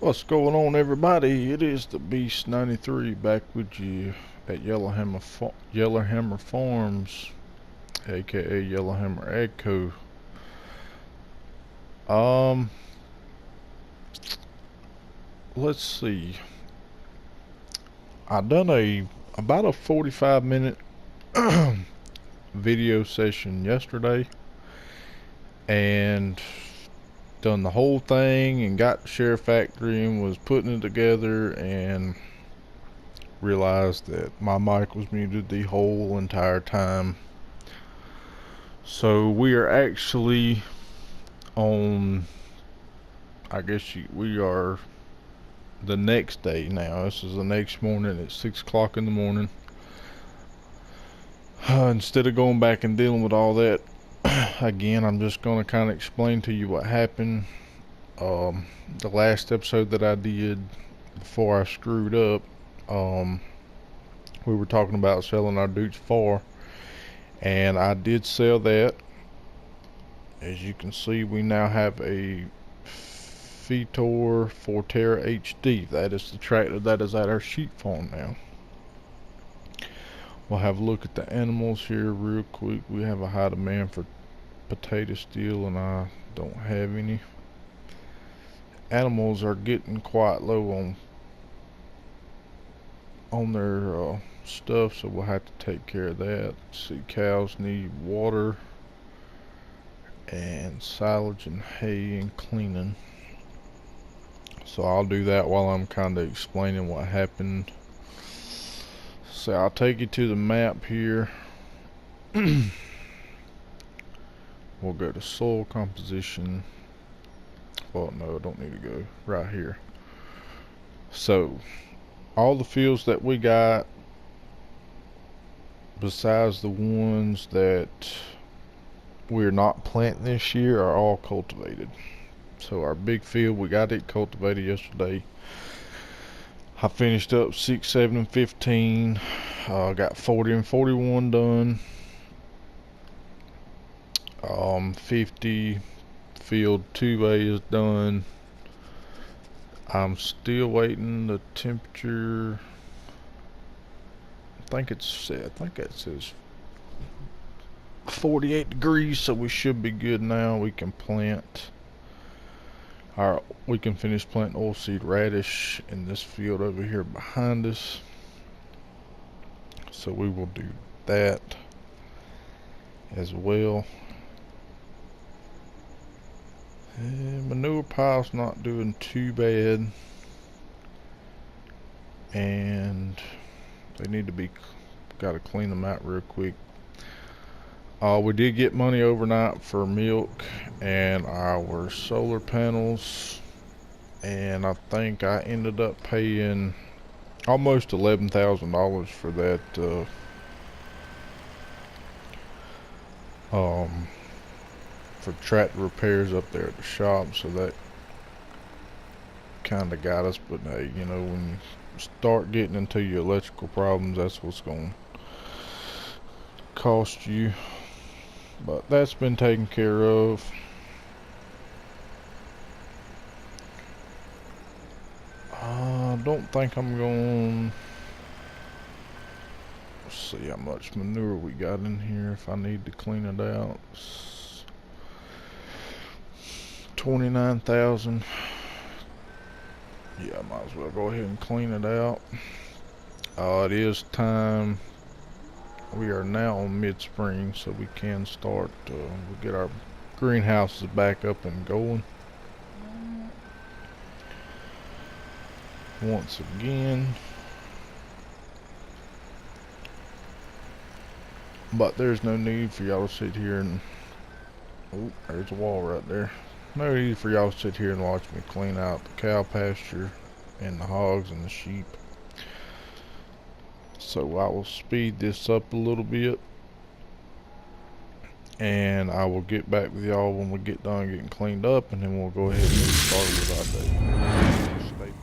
What's going on, everybody? It is the Beast 93 back with you at Yellowhammer Farms, aka Yellowhammer Ag Co. Um, let's see. I done about a 45-minute video session yesterday, and done the whole thing and got SHAREfactory and was putting it together and realized that my mic was muted the whole entire time. So we are actually on, we are the next day now. This is the next morning at 6 o'clock in the morning. Instead of going back and dealing with all that again, I'm just going to kind of explain to you what happened. The last episode that I did before I screwed up, we were talking about selling our Dukes 4, and I did sell that. As you can see, we now have a Fetor Forterra HD. That is the tractor that is at our sheep farm now. We'll have a look at the animals here real quick. We have a high demand for potato steel, and I don't have any. Animals are getting quite low on their stuff, so we'll have to take care of that. See, cows need water and silage and hay and cleaning, so I'll do that while I'm kind of explaining what happened. So I'll take you to the map here. We'll go to soil composition. Well, no, I don't need to go right here. So all the fields that we got, besides the ones that we're not planting this year, are all cultivated. So our big field, we got it cultivated yesterday. I finished up 6, 7, and 15. Got 40 and 41 done. 50 field 2A is done. I'm still waiting the temperature. I think it says 48 degrees, so we should be good now. We can finish planting oilseed radish in this field over here behind us. So we will do that as well. Manure pile's not doing too bad, and they need to be, gotta clean them out real quick. We did get money overnight for milk and our solar panels, and I think I ended up paying almost $11,000 for that for tractor repairs up there at the shop. So that kind of got us. But hey, you know, when you start getting into your electrical problems, that's what's going to cost you. But that's been taken care of. I don't think I'm going. Let's see how much manure we got in here if I need to clean it out. 29,000. Yeah, I might as well go ahead and clean it out. It is time. We are now on mid-spring, so we can start. We'll get our greenhouses back up and going once again. But there's no need for y'all to sit here and, oh, there's a wall right there. No need for y'all to sit here and watch me clean out the cow pasture and the hogs and the sheep. So I will speed this up a little bit, and I will get back with y'all when we get done getting cleaned up, and then we'll go ahead and get started with our day. Stay tuned.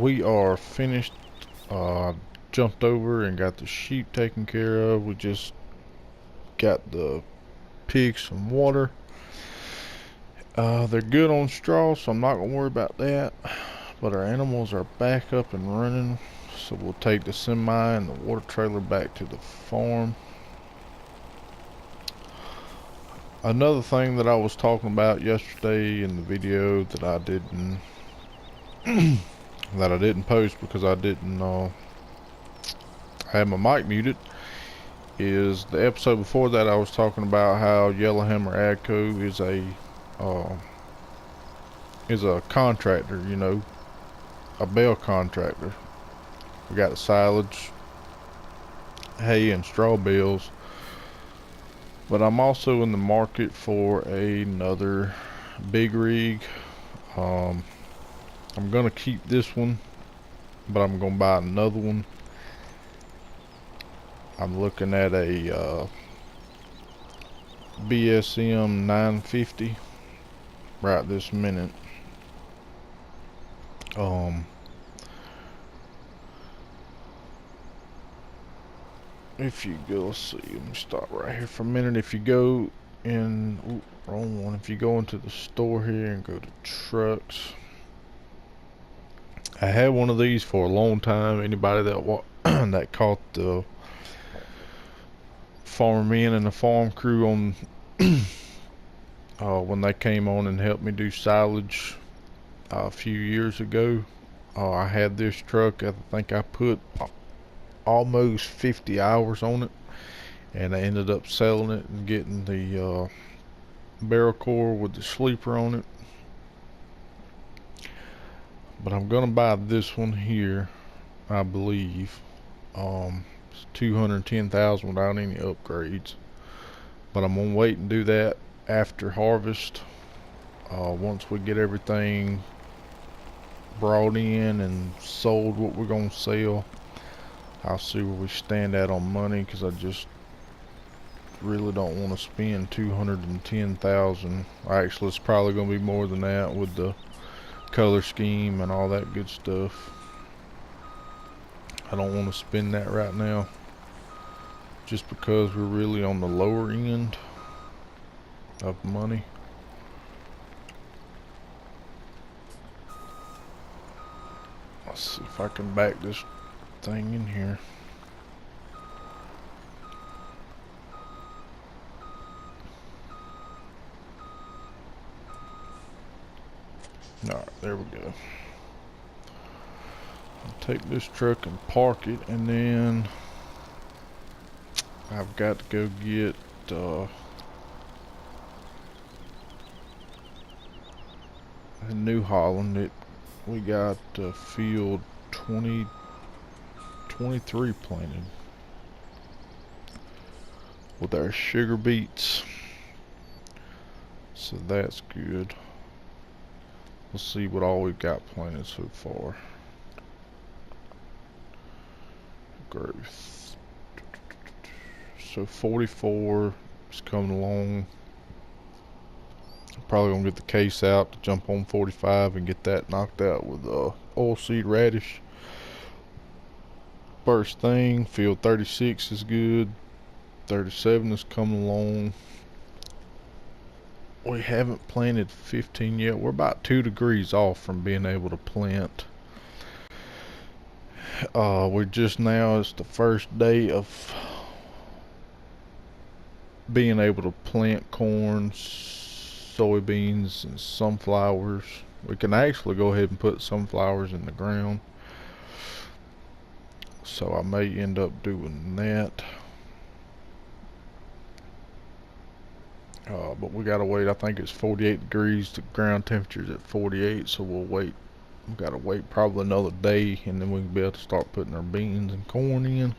we are finished. Jumped over and got the sheep taken care of. We just got the pigs some water. They're good on straw, so I'm not gonna worry about that. But our animals are back up and running, so we'll take the semi and the water trailer back to the farm. Another thing that I was talking about yesterday in the video that I didn't post because I didn't I had my mic muted, is the episode before that I was talking about how Yellowhammer Agco is a contractor, you know, a bale contractor. We got the silage, hay, and straw bales. But I'm also in the market for another big rig. I'm gonna keep this one, but I'm gonna buy another one. I'm looking at a BSM 950 right this minute. If you go, let's see, let me stop right here for a minute. If you go in, wrong one. If you go into the store here and go to trucks, I had one of these for a long time. Anybody that that caught the farmer and the farm crew on when they came on and helped me do silage a few years ago, I had this truck. I think I put almost 50 hours on it, and I ended up selling it and getting the barrel core with the sleeper on it. But I'm gonna buy this one here, I believe. It's 210,000 without any upgrades, but I'm gonna wait and do that after harvest. Once we get everything brought in and sold what we're gonna sell, I'll see where we stand at on money, because I just really don't want to spend 210,000. Actually, it's probably going to be more than that with the color scheme and all that good stuff. I don't want to spend that right now, just because we're really on the lower end of money. Let's see if I can back this thing in here. Alright, there we go. I'll take this truck and park it, and then I've got to go get a New Holland. We got field 23 planted with our sugar beets, so that's good. Let's see what all we've got planted so far. Growth. So 44 is coming along. Probably gonna get the case out to jump on 45 and get that knocked out with oilseed radish. First thing, field 36 is good. 37 is coming along. We haven't planted 15 yet. We're about 2 degrees off from being able to plant. We're just now, it's the first day of being able to plant corn, soybeans, and sunflowers. We can actually go ahead and put sunflowers in the ground, so I may end up doing that. But we gotta wait. I think it's 48 degrees. The ground temperature's at 48, so we'll wait. We gotta wait probably another day, and then we can be able to start putting our beans and corn in.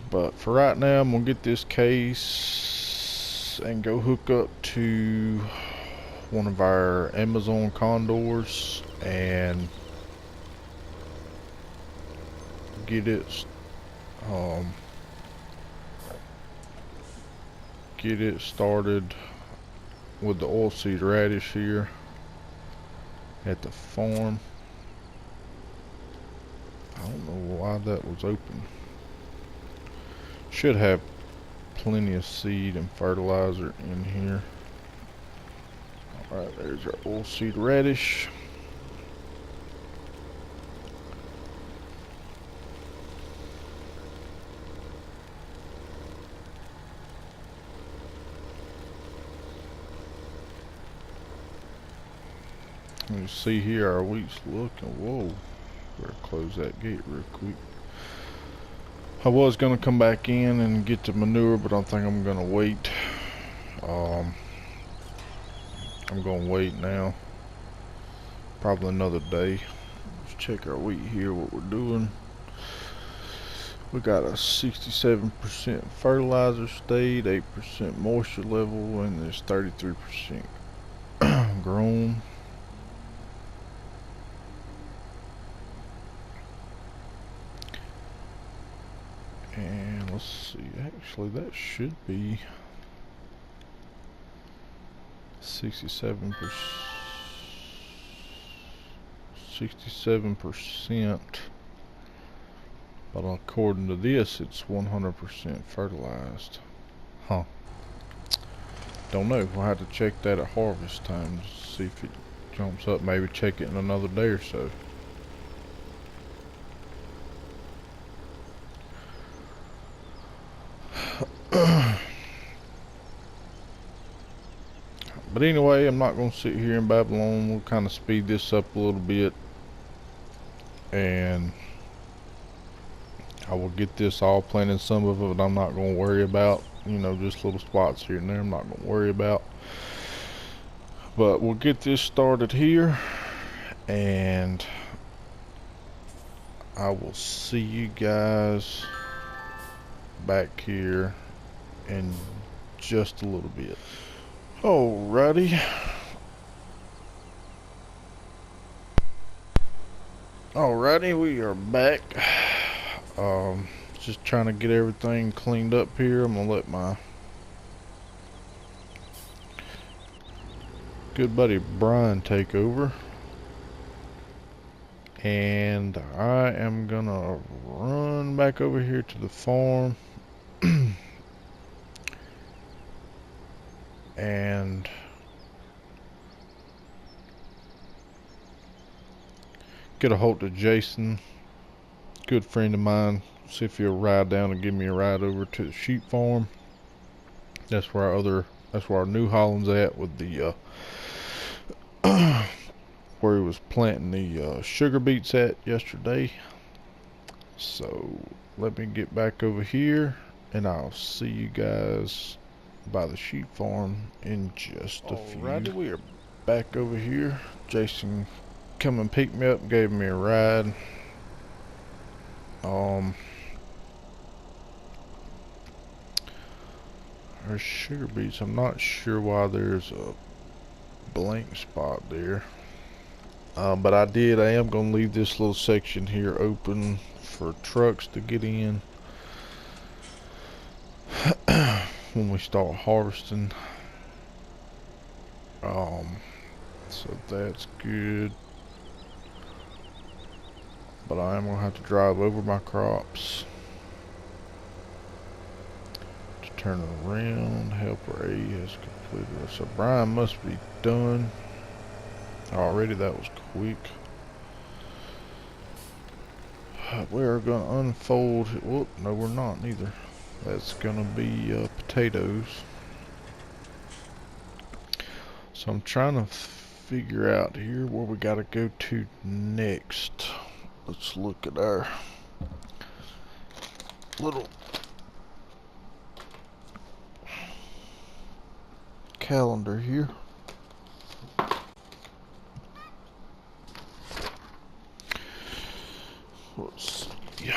But for right now, I'm gonna get this case and go hook up to one of our Amazon condors and get it started with the oilseed radish here. at the farm. I don't know why that was open. Should have plenty of seed and fertilizer in here. Alright, there's our oilseed radish. You see here our wheat's looking. Whoa, better close that gate real quick. I was gonna come back in and get the manure, but I think I'm gonna wait. I'm gonna wait now. Probably another day. Let's check our wheat here, what we're doing. We got a 67% fertilizer state, 8% moisture level, and there's 33% grown. And let's see, actually that should be 67%, but according to this it's 100% fertilized. Huh. Don't know. We'll have to check that at harvest time to see if it jumps up. Maybe check it in another day or so. But anyway, I'm not going to sit here in Babylon. We'll kind of speed this up a little bit, and I will get this all planted. Some of it I'm not going to worry about, you know, just little spots here and there I'm not going to worry about. But we'll get this started here, and I will see you guys back here in just a little bit. Alrighty. Alrighty, we are back. Just trying to get everything cleaned up here. I'm gonna let my good buddy Brian take over. And I am gonna run back over here to the farm and get a hold of Jason, good friend of mine, see if he'll ride down and give me a ride over to the sheep farm. That's where our New Holland's at, with the where he was planting the sugar beets at yesterday. So let me get back over here and I'll see you guys by the sheep farm in just a few. Alrighty, we are back over here. Jason come and picked me up and gave me a ride. Our sugar beets, I'm not sure why there's a blank spot there. But I am going to leave this little section here open for trucks to get in when we start harvesting. So that's good. But I am going to have to drive over my crops to turn around. Helper A has completed. So Brian must be done already. That was quick. We are going to unfold. Whoop, no we're not neither. That's going to be potatoes. So I'm trying to figure out here where we got to go to next. Let's look at our little calendar here. Let's see.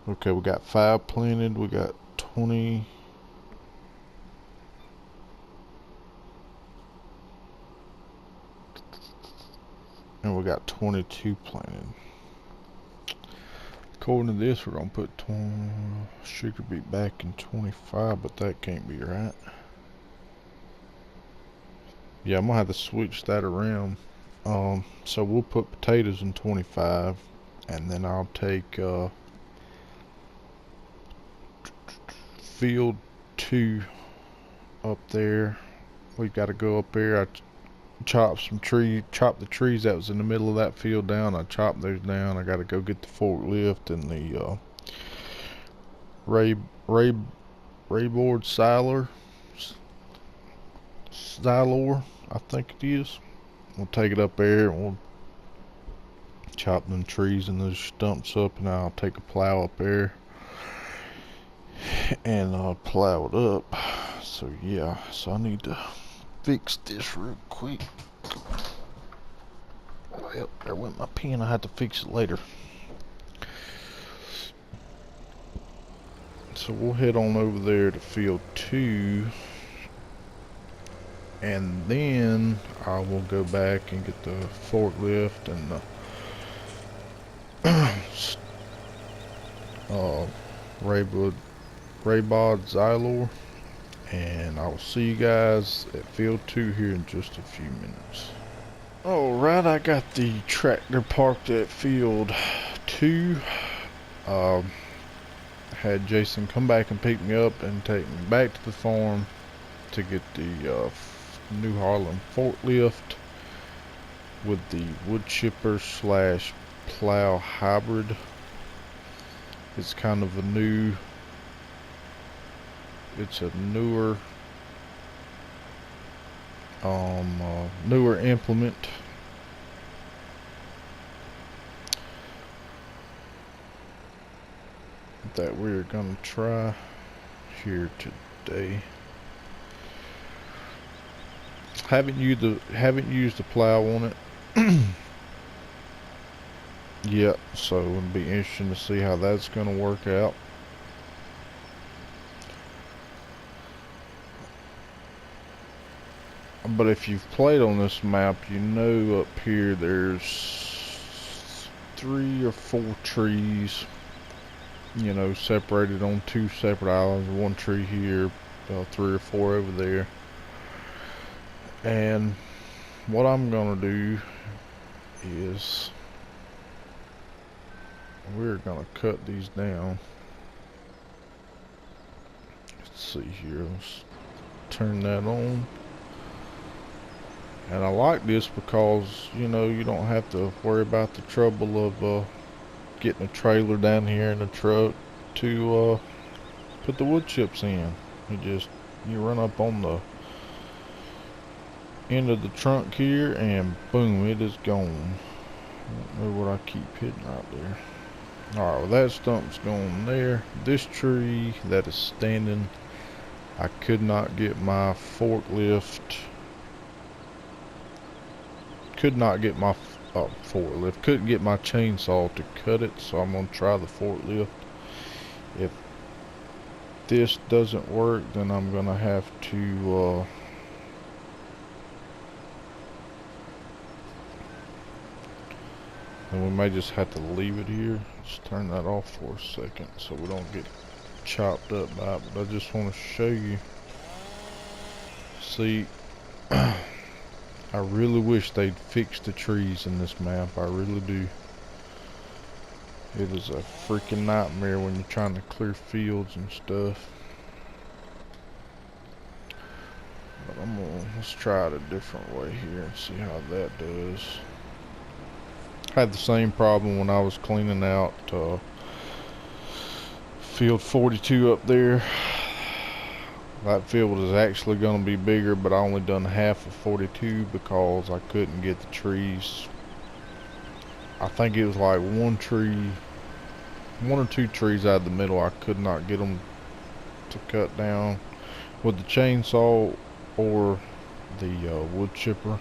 Okay, we got 5 planted. We got 20. And we got 22 planted. According to this, we're gonna put sugar beet back in 25, but that can't be right. Yeah, I'm gonna have to switch that around. So we'll put potatoes in 25, and then I'll take field 2 up there. We've got to go up there. I chopped the trees that was in the middle of that field down. I chopped those down. I got to go get the forklift and the rayboard silor, I think it is. We'll take it up there and we'll chop them trees and those stumps up, and I'll take a plow up there and I'll plow it up. So yeah, so I need to fix this real quick. Well, there went my pen. I had to fix it later. So we'll head on over there to field 2, and then I will go back and get the forklift and the Raybod Xylor, and I will see you guys at field 2 here in just a few minutes. Alright, I got the tractor parked at field 2. Had Jason come back and pick me up and take me back to the farm to get the New Holland forklift with the wood chipper slash plow hybrid. It's kind of a newer newer implement. That we're gonna try here today. Haven't used the plow on it yet, so it'll be interesting to see how that's gonna work out. But if you've played on this map, you know up here there's 3 or 4 trees, you know, separated on 2 separate islands. 1 tree here, 3 or 4 over there. And what I'm gonna do is we're gonna cut these down. Let's see here. Let's turn that on. And I like this because, you know, you don't have to worry about the trouble of getting a trailer down here in the truck to put the wood chips in. You run up on the end of the trunk here and boom, it is gone. I don't know what I keep hitting right there. Alright, well, that stump's gone there. This tree that is standing, I could not get my forklift. Couldn't get my chainsaw to cut it, so I'm gonna try the forklift. If this doesn't work, then I'm gonna have to and we may just have to leave it here. Just turn that off for a second so we don't get chopped up by it. But I just want to show you. See, I really wish they'd fix the trees in this map. I really do. It is a freaking nightmare when you're trying to clear fields and stuff. But let's try it a different way here and see how that does. Had the same problem when I was cleaning out field 42 up there. That field is actually going to be bigger, but I only done half of 42 because I couldn't get the trees. I think it was like 1 or 2 trees out of the middle. I could not get them to cut down with the chainsaw or the wood chipper.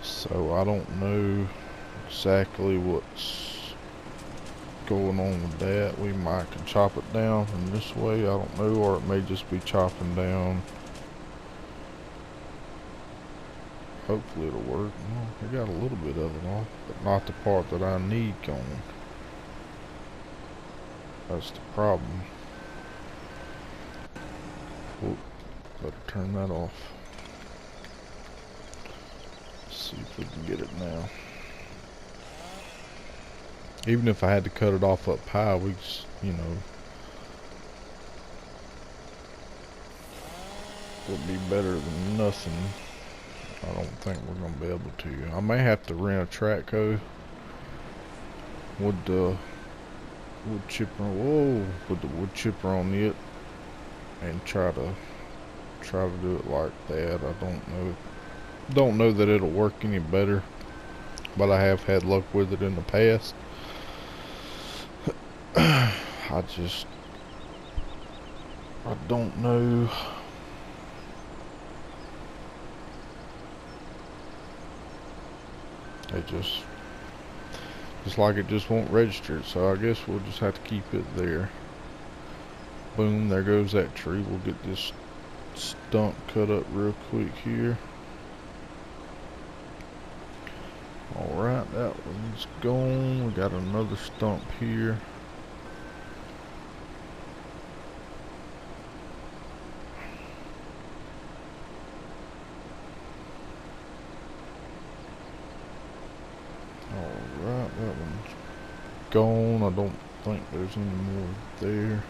So I don't know exactly what's going on with that. We might can chop it down from this way, I don't know, or it may just be chopping down Hopefully it'll work. Well, I got a little bit of it off, but not the part that I need going. That's the problem. Whoop, better turn that off. Let's see if we can get it now. Even if I had to cut it off up high, we just, you know, would be better than nothing. I don't think we're gonna be able to. I may have to rent a track hoe with the wood chipper. Whoa, with the wood chipper on it, and try to do it like that. I don't know that it'll work any better, but I have had luck with it in the past. I don't know. It just like it just won't register, so I guess we'll just have to keep it there. Boom, there goes that tree. We'll get this stump cut up real quick here. Alright, that one's gone. We got another stump here. Alright, that one's gone. I don't think there's any more there.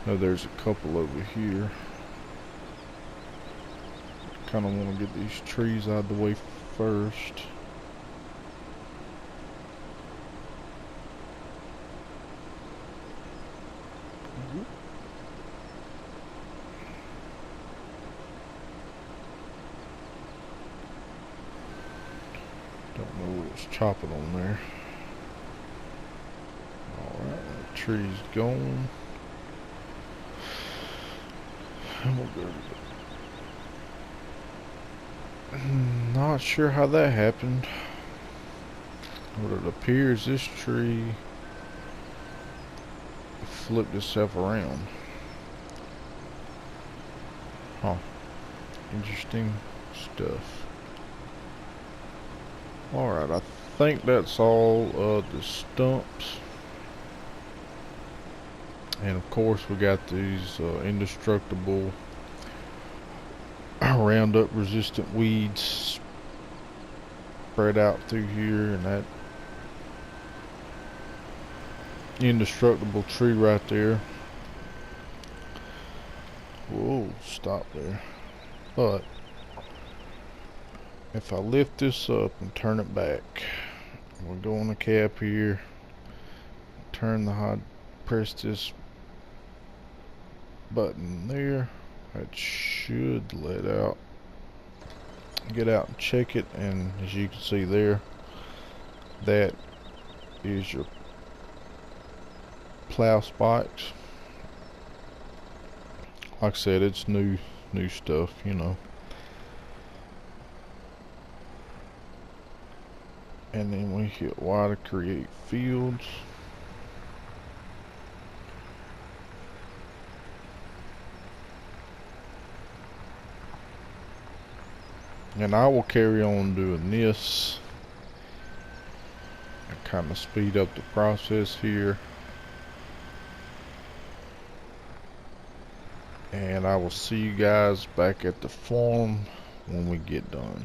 No, there's a couple over here. Kinda wanna get these trees out of the way first. Don't know what was chopping on there. Alright, that tree's gone. And we'll go to the... Not sure how that happened. But it appears this tree flipped itself around. Huh. Interesting stuff. Alright, I think that's all of the stumps. And of course we got these indestructible Roundup resistant weeds spread out through here, and that indestructible tree right there. Whoa, stop there. But if I lift this up and turn it back, we'll go on the cap here, turn the hot, press this button there. That should let out, get out and check it, and as you can see there, that is your plow spikes. Like I said, it's new stuff, you know. And then we hit Y to create fields. And I will carry on doing this and kind of speed up the process here. And I will see you guys back at the farm when we get done.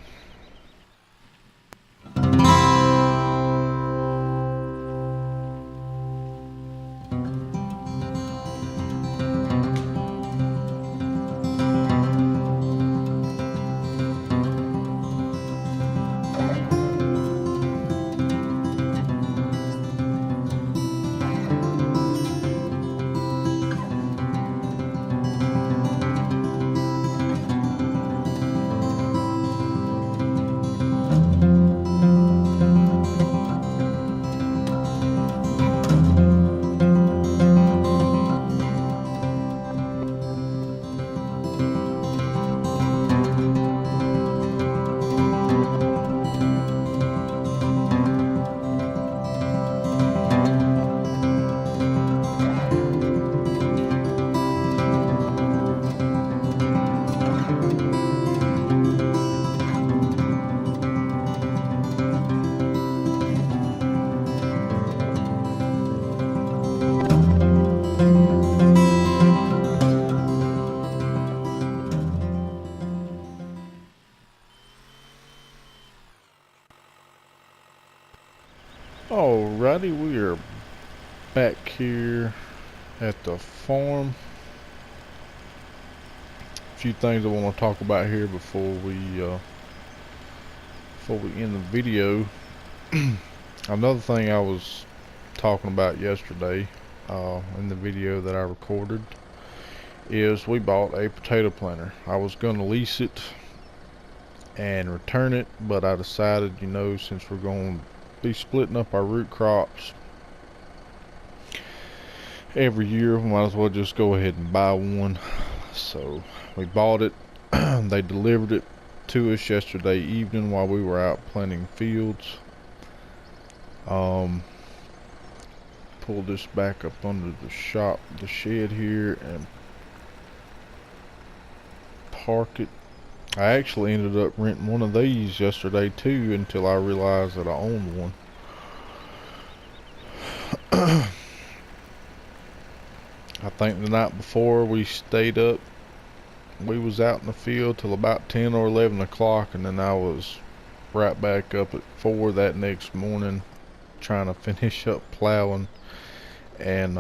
Alrighty, we are back here at the farm. A few things I want to talk about here before we end the video. Another thing I was talking about yesterday in the video that I recorded is we bought a potato planter. I was going to lease it and return it, but I decided, you know, since we're going to be splitting up our root crops every year, we might as well just go ahead and buy one. So we bought it. They delivered it to us yesterday evening while we were out planting fields. Pull this back up under the shed here and park it. I actually ended up renting one of these yesterday too until I realized that I owned one. I think the night before we stayed up, we was out in the field till about 10 or 11 o'clock, and then I was right back up at 4 that next morning trying to finish up plowing and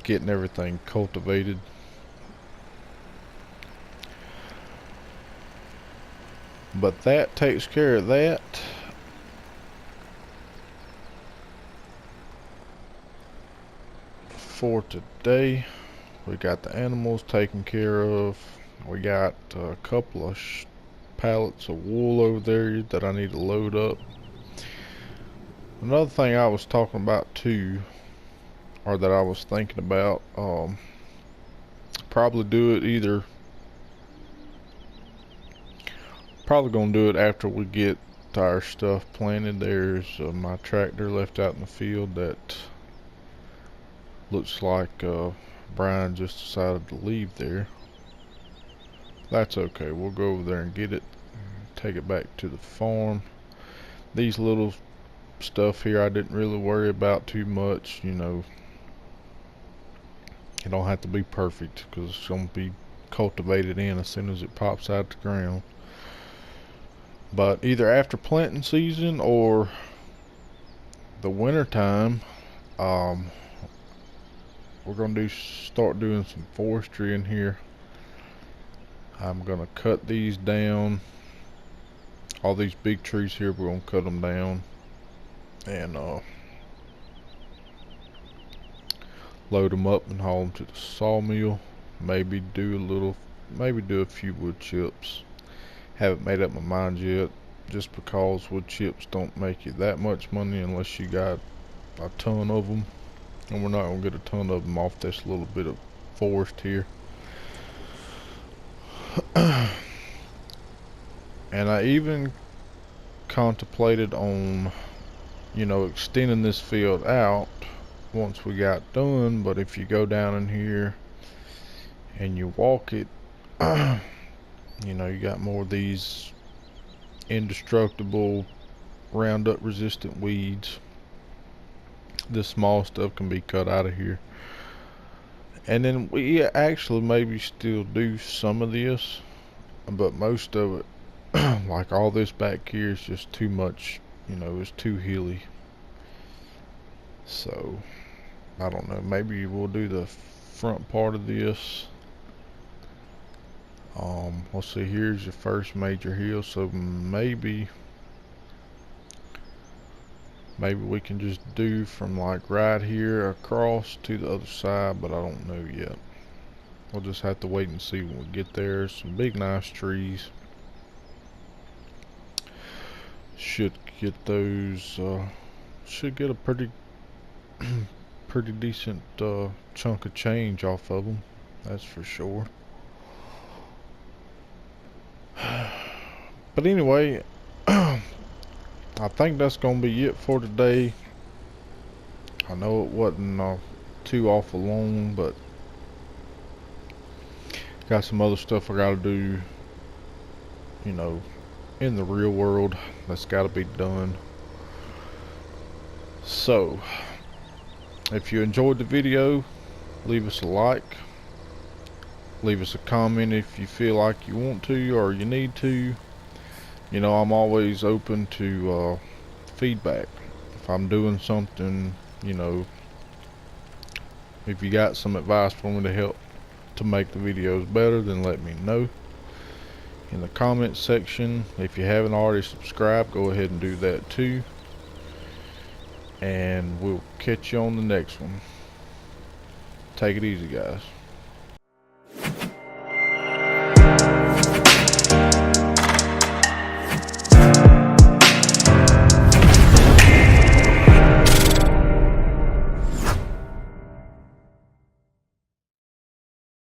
getting everything cultivated. But that takes care of that. For today, we got the animals taken care of. We got a couple of pallets of wool over there that I need to load up. Another thing I was talking about too, or that I was thinking about, probably gonna do it after we get our stuff planted. There's my tractor left out in the field that looks like Brian just decided to leave there. That's okay, we'll go over there and get it, take it back to the farm. These little stuff here I didn't really worry about too much, you know. It don't have to be perfect because it's going to be cultivated in as soon as it pops out the ground. But either after planting season or the winter time, we're going to start doing some forestry in here. I'm going to cut these down. All these big trees here, we're going to cut them down and load them up and haul them to the sawmill. Maybe do a few wood chips. Haven't made up my mind yet, just because wood chips don't make you that much money unless you got a ton of them, and we're not going to get a ton of them off this little bit of forest here. And I even contemplated on, you know, extending this field out once we got done, but if you go down in here and you walk it, you know, you got more of these indestructible Roundup resistant weeds. This small stuff can be cut out of here, and then we actually maybe still do some of this, but most of it, like all this back here, is just too much, you know, it's too hilly. So I don't know, maybe we'll do the front part of this. Let's see, here's your first major hill, so maybe we can just do from like right here across to the other side, but I don't know yet. We'll just have to wait and see when we get there. Some big nice trees. Should get those, should get a pretty decent chunk of change off of them, that's for sure. But anyway, I think that's gonna be it for today. I know it wasn't too awful long, but got some other stuff I gotta do, you know, in the real world that's gotta be done. So if you enjoyed the video, leave us a like, leave us a comment if you feel like you want to or you need to. You know, I'm always open to feedback. If I'm doing something, you know, if you got some advice for me to help to make the videos better, then let me know in the comments section. If you haven't already subscribed, go ahead and do that too. And we'll catch you on the next one. Take it easy, guys.